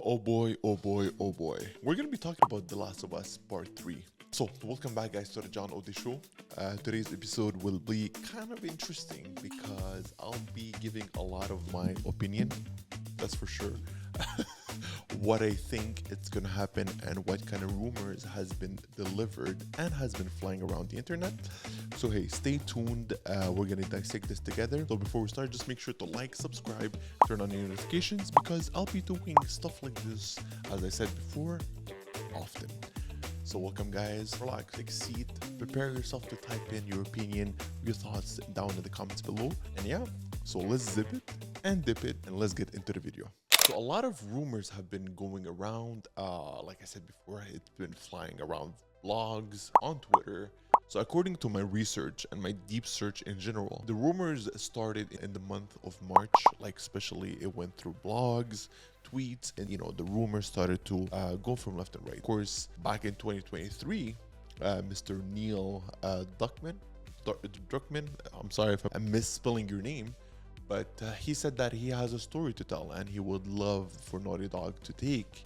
Oh boy, oh boy, oh boy. We're gonna be talking about The Last of Us Part 3. So, welcome back, guys, to the John Odeh Show. Today's episode will be kind of interesting because I'll be giving a lot of my opinion, that's for sure. What I think it's gonna happen and what kind of rumors has been delivered and has been flying around the internet. So hey, stay tuned. We're gonna dissect this together. So before we start, just make sure to like, subscribe, turn on your notifications because I'll be doing stuff like this, as I said before, often. So welcome, guys. Relax, take a seat, prepare yourself to type in your opinion, your thoughts down in the comments below. And yeah, so let's zip it and dip it and let's get into the video. So a lot of rumors have been going around. Like I said before, it's been flying around blogs, on Twitter. So according to my research and my deep search in general, the rumors started in the month of March. Like especially it went through blogs, tweets, and the rumors started to go from left and right. Of course, back in 2023, Mr. Neil Druckmann, I'm sorry if I'm misspelling your name, but he said that he has a story to tell and he would love for Naughty Dog to take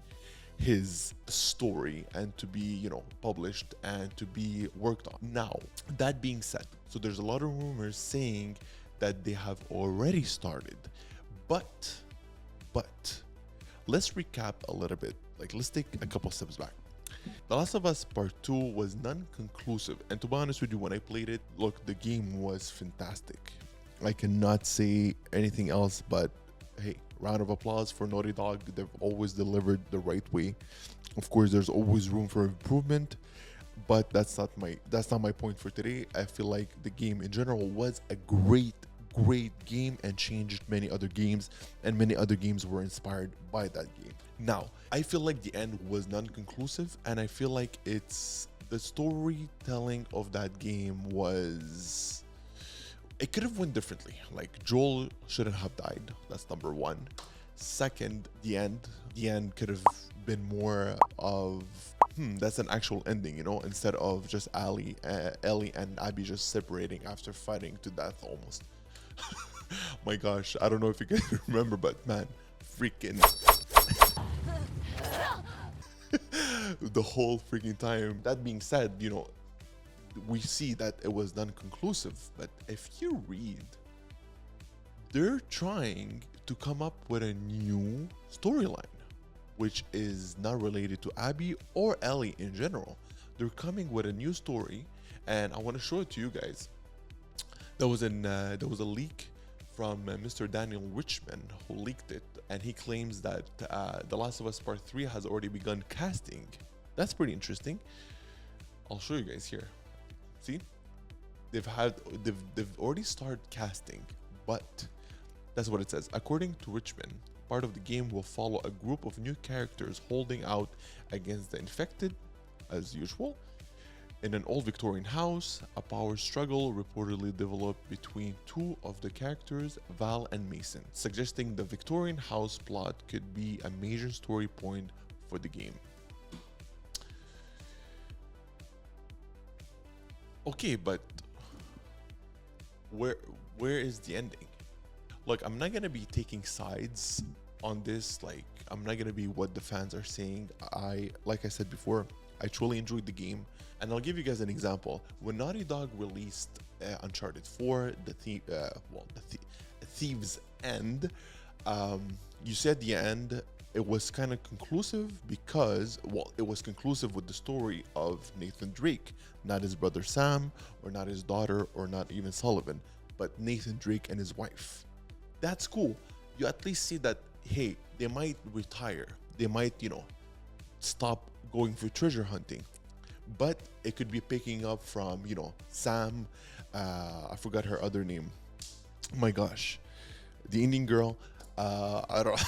his story and to be, published and to be worked on. Now, that being said, so there's a lot of rumors saying that they have already started, but let's recap a little bit. Like, let's take a couple steps back. The Last of Us Part 2 was non-conclusive, and to be honest with you, when I played it, look, the game was fantastic. I cannot say anything else but hey, round of applause for Naughty Dog. They've always delivered the right way. Of course, there's always room for improvement, but that's not my point for today. I feel like the game in general was a great game and changed many other games, and many other games were inspired by that game. Now, I feel like the end was non-conclusive, and I feel like it's the storytelling of that game was... It could have went differently. Like, Joel shouldn't have died. That's number one. Second, the end could have been more of, that's an actual ending, instead of just Ellie and Abby just separating after fighting to death almost. My gosh, I don't know if you can remember, but man, freaking the whole freaking time. That being said, we see that it was non-conclusive, but if you read, they're trying to come up with a new storyline, which is not related to Abby or Ellie in general. They're coming with a new story, and I want to show it to you guys. There was a leak from Mr. Daniel Richman who leaked it, and he claims that The Last of Us Part 3 has already begun casting. That's pretty interesting. I'll show you guys here. See, they've already started casting, but that's what it says. According to Richmond, part of the game will follow a group of new characters holding out against the infected, as usual. In an old Victorian house, a power struggle reportedly developed between two of the characters, Val and Mason, suggesting the Victorian house plot could be a major story point for the game. Okay, but where is the ending? Look, I'm not gonna be taking sides on this. Like, I'm not gonna be what the fans are saying. Like I said before, I truly enjoyed the game, and I'll give you guys an example. When Naughty Dog released Uncharted 4, the Thieves End, you said the end. It was kind of conclusive because, it was conclusive with the story of Nathan Drake, not his brother Sam, or not his daughter, or not even Sullivan, but Nathan Drake and his wife. That's cool. You at least see that, hey, they might retire. They might, stop going for treasure hunting. But it could be picking up from, Sam, I forgot her other name. Oh my gosh. The Indian girl. I don't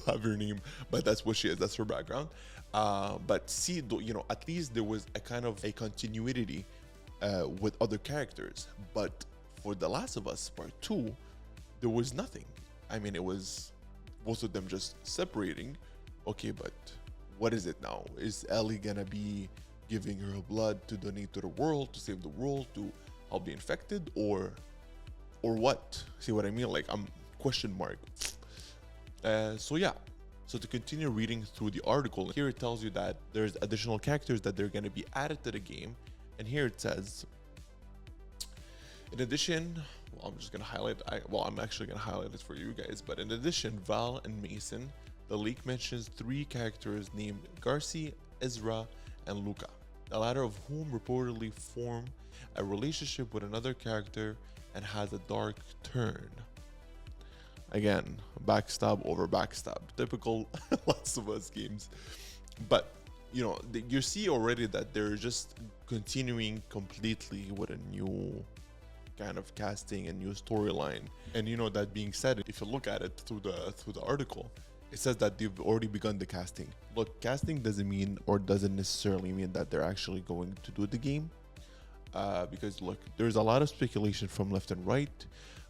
have her name, but that's what she is. That's her background. But see, at least there was a kind of a continuity with other characters. But for The Last of Us Part 2, there was nothing. I mean, it was both of them just separating. Okay, but what is it now? Is Ellie gonna be giving her blood to donate to the world, to save the world, to help the infected, or what? See what I mean? Like, I'm question mark. So yeah, So to continue reading through the article, here it tells you that there's additional characters that they're going to be added to the game. And here it says, in addition, well, I'm just going to highlight, I'm actually going to highlight it for you guys. But in addition, Val and Mason, the leak mentions 3 characters named Garci, Ezra, and Luca, the latter of whom reportedly form a relationship with another character and has a dark turn. Again, backstab over backstab, typical Last of Us games. But you know, you see already that they're just continuing completely with a new kind of casting and new storyline. And you know, that being said, if you look at it through the article, it says that they've already begun the casting. Look, casting doesn't mean, or doesn't necessarily mean, that they're actually going to do the game. Because look, there's a lot of speculation from left and right,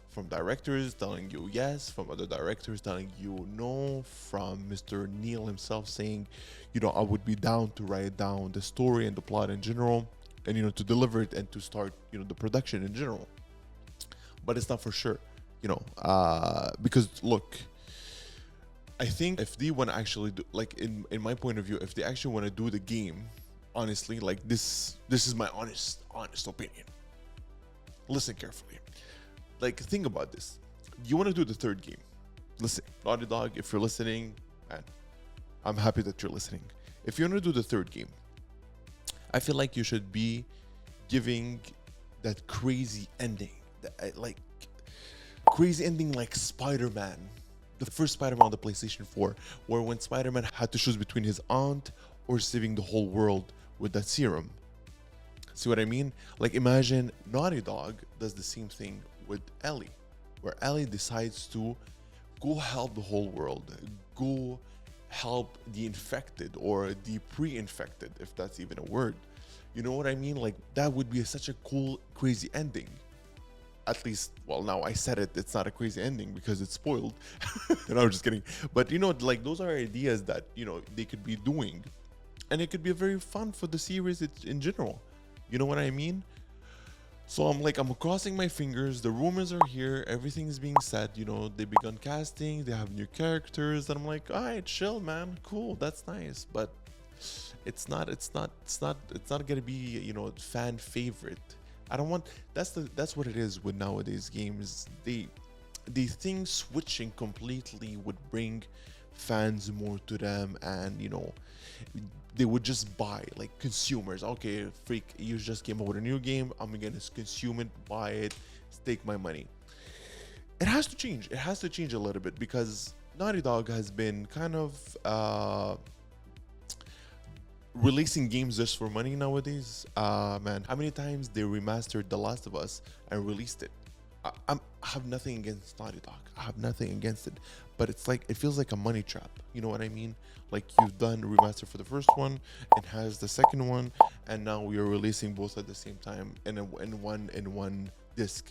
from directors telling you yes, from other directors telling you no, from Mr. Neil himself saying, you know, I would be down to write down the story and the plot in general, and you know, to deliver it and to start, you know, the production in general. But it's not for sure, you know, because look, I think if they want to actually do, like, in my point of view, if they actually want to do the game, honestly, like this is my honest opinion. Listen carefully. Like, think about this. You want to do the third game. Listen, Naughty Dog, if you're listening, man, I'm happy that you're listening. If you want to do the third game, I feel like you should be giving that crazy ending, like crazy ending, like Spider-Man, the first Spider-Man on the PlayStation 4, where when Spider-Man had to choose between his aunt or saving the whole world with that serum. See what I mean? Like, imagine Naughty Dog does the same thing with Ellie, where Ellie decides to go help the whole world, go help the infected or the pre-infected, if that's even a word. You know what I mean? Like, that would be such a cool, crazy ending. At least, well, now I said it, it's not a crazy ending because it's spoiled. And I'm just kidding. But you know, like, those are ideas that, you know, they could be doing, and it could be very fun for the series in general. You know what I mean? So I'm crossing my fingers. The rumors are here. Everything is being said. You know, they begun casting. They have new characters. And I'm like, all right, chill, man. Cool. That's nice. But it's not gonna be, you know, fan favorite. I don't want. That's what it is with nowadays games. They think switching completely would bring fans more to them, and you know, they would just buy, like consumers. Okay, freak, you just came out with a new game, I'm gonna consume it, buy it, stake my money. It has to change. It has to change a little bit, because Naughty Dog has been kind of releasing games just for money nowadays. Man, how many times they remastered The Last of Us and released it? I have nothing against Naughty Dog. I have nothing against it, but it's like, it feels like a money trap. You know what I mean? Like, you've done remaster for the first one, it has the second one, and now we are releasing both at the same time in one disc.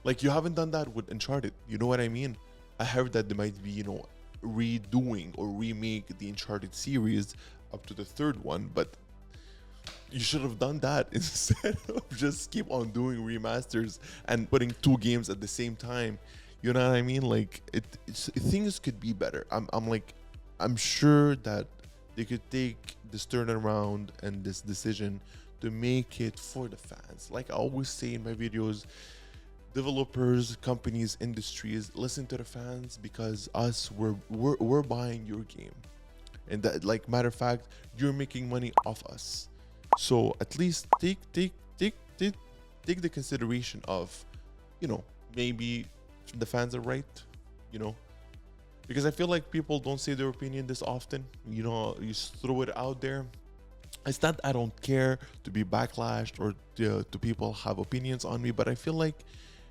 Like, you haven't done that with Uncharted. You know what I mean? I heard that they might be, you know, redoing or remake the Uncharted series up to the third one, but you should have done that instead of just keep on doing remasters and putting 2 games at the same time. You know what I mean? Like, things could be better. I'm sure that they could take this turnaround and this decision to make it for the fans. Like I always say in my videos, developers, companies, industries, listen to the fans, because we're buying your game, and that, like, matter of fact, you're making money off us. So at least take the consideration of, you know, maybe the fans are right, you know, because I feel like people don't say their opinion this often. You know, you just throw it out there. It's not I don't care to be backlashed or to people have opinions on me, but I feel like,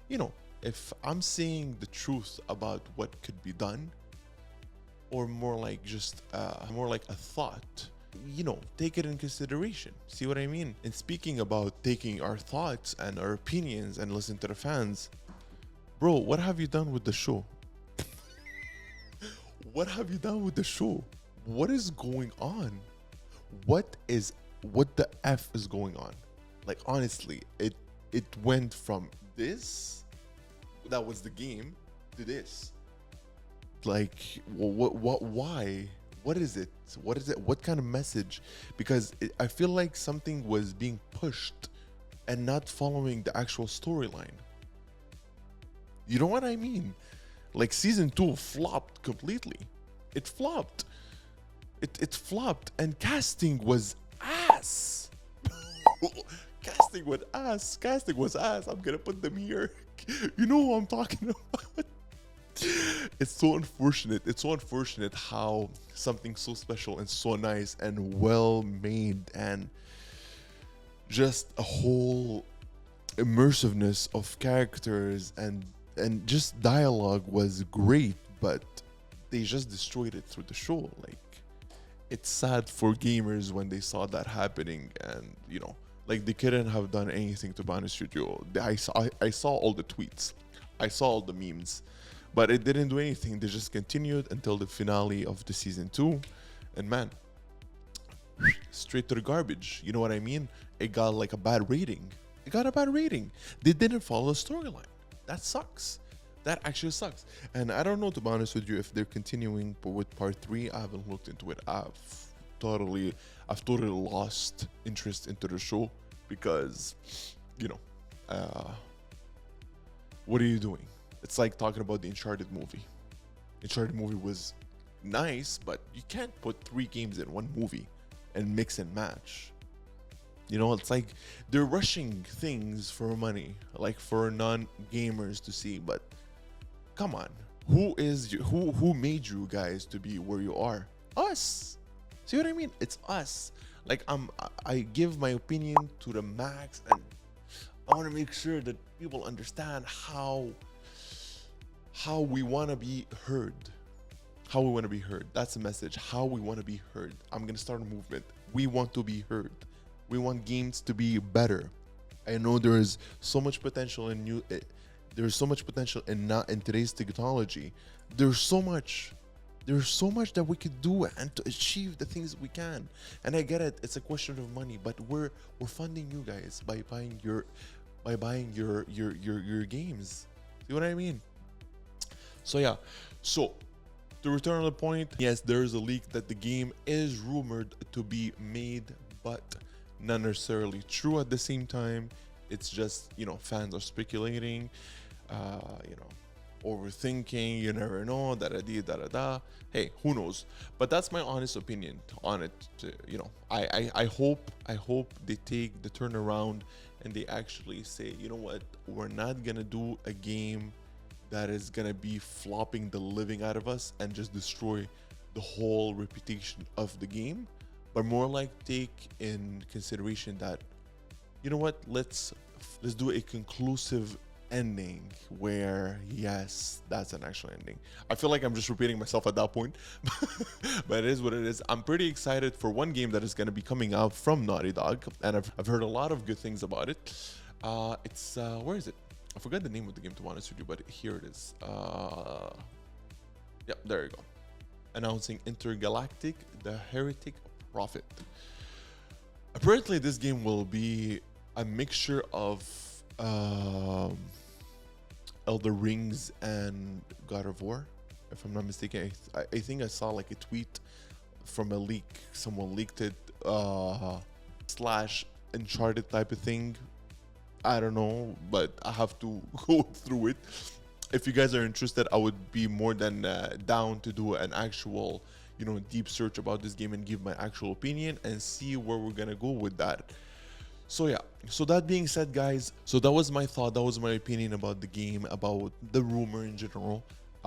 you know, if I'm saying the truth about what could be done, or more like just more like a thought, you know, take it in consideration. See what I mean? And speaking about taking our thoughts and our opinions and listen to the fans, bro, what have you done with the show? What have you done with the show? What is going on? What the F is going on? Like, honestly, it went from this, that was the game, to this. Like, why? What is it? What is it? What kind of message? Because I feel like something was being pushed and not following the actual storyline. You know what I mean? Like season 2 flopped completely. It flopped. It flopped, and casting was ass. Casting was ass. Casting was ass. I'm gonna put them here. You know who I'm talking about. It's so unfortunate. It's so unfortunate how something so special and so nice and well made and just a whole immersiveness of characters and just dialogue was great, but they just destroyed it through the show. Like, it's sad for gamers when they saw that happening, and you know, like they couldn't have done anything to ban studio. I saw all the tweets, I saw all the memes, but it didn't do anything. They just continued until the finale of the season 2, and man, straight to the garbage. You know what I mean? It got like a bad rating. It got a bad rating. They didn't follow the storyline. That sucks. That actually sucks. And I don't know, to be honest with you, if they're continuing with part 3. I haven't looked into it. I've totally lost interest into the show because, you know, what are you doing? It's like talking about the Uncharted movie. Uncharted movie was nice, but you can't put 3 games in one movie and mix and match. You know, it's like they're rushing things for money, like for non-gamers to see. But come on, who made you guys to be where you are? Us. See what I mean? It's us. Like I give my opinion to the max, and I want to make sure that people understand how we want to be heard. How we want to be heard. That's the message. How we want to be heard. I'm gonna start a movement. We want to be heard. We want games to be better. I know there is so much potential in there's so much potential in today's technology. There's so much that we could do and to achieve the things we can. And I get it. It's a question of money, but we're funding you guys by buying your games. See what I mean? So yeah. So to return on the point, yes, there is a leak that the game is rumored to be made, but not necessarily true at the same time. It's just, you know, fans are speculating, you know, overthinking, you never know, da-da-da. Hey, who knows? But that's my honest opinion on it. You know, I hope they take the turnaround and they actually say, you know what, we're not gonna do a game that is gonna be flopping the living out of us and just destroy the whole reputation of the game, but more like take in consideration that, you know what, let's do a conclusive ending where, yes, that's an actual ending. I feel like I'm just repeating myself at that point, but it is what it is. I'm pretty excited for one game that is going to be coming out from Naughty Dog, and I've heard a lot of good things about it. It's where is it? I forgot the name of the game, to be honest with you, but here it is. Yep, there you go. Announcing Intergalactic: The Heretic Prophet. Apparently, this game will be a mixture of Elder Rings and God of War, if I'm not mistaken. I think I saw like a tweet from a leak. Someone leaked it, slash Uncharted type of thing. I don't know, but I have to go through it. If you guys are interested, I would be more than down to do an actual, you know, deep search about this game and give my actual opinion and see where we're gonna go with that. So yeah, so that being said, guys, so that was my thought, that was my opinion about the game, about the rumor in general.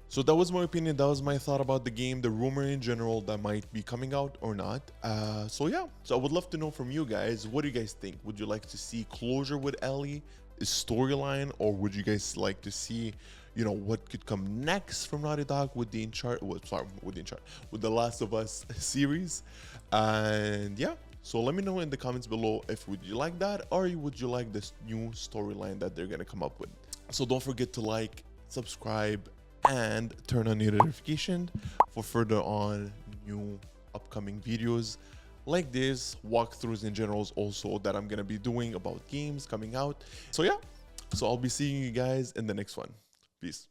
So that was my opinion, that was my thought about the game, the rumor in general that might be coming out or not. So yeah, so I would love to know from you guys, what do you guys think? Would you like to see closure with Ellie, a storyline, or would you guys like to see, you know, what could come next from Naughty Dog with the with the Last of Us series? And yeah, so let me know in the comments below if would you like that, or would you like this new storyline that they're gonna come up with. So don't forget to like, subscribe, and turn on your notification for further on new upcoming videos like this, walkthroughs in generals also that I'm gonna be doing about games coming out. So yeah, so I'll be seeing you guys in the next one. Peace.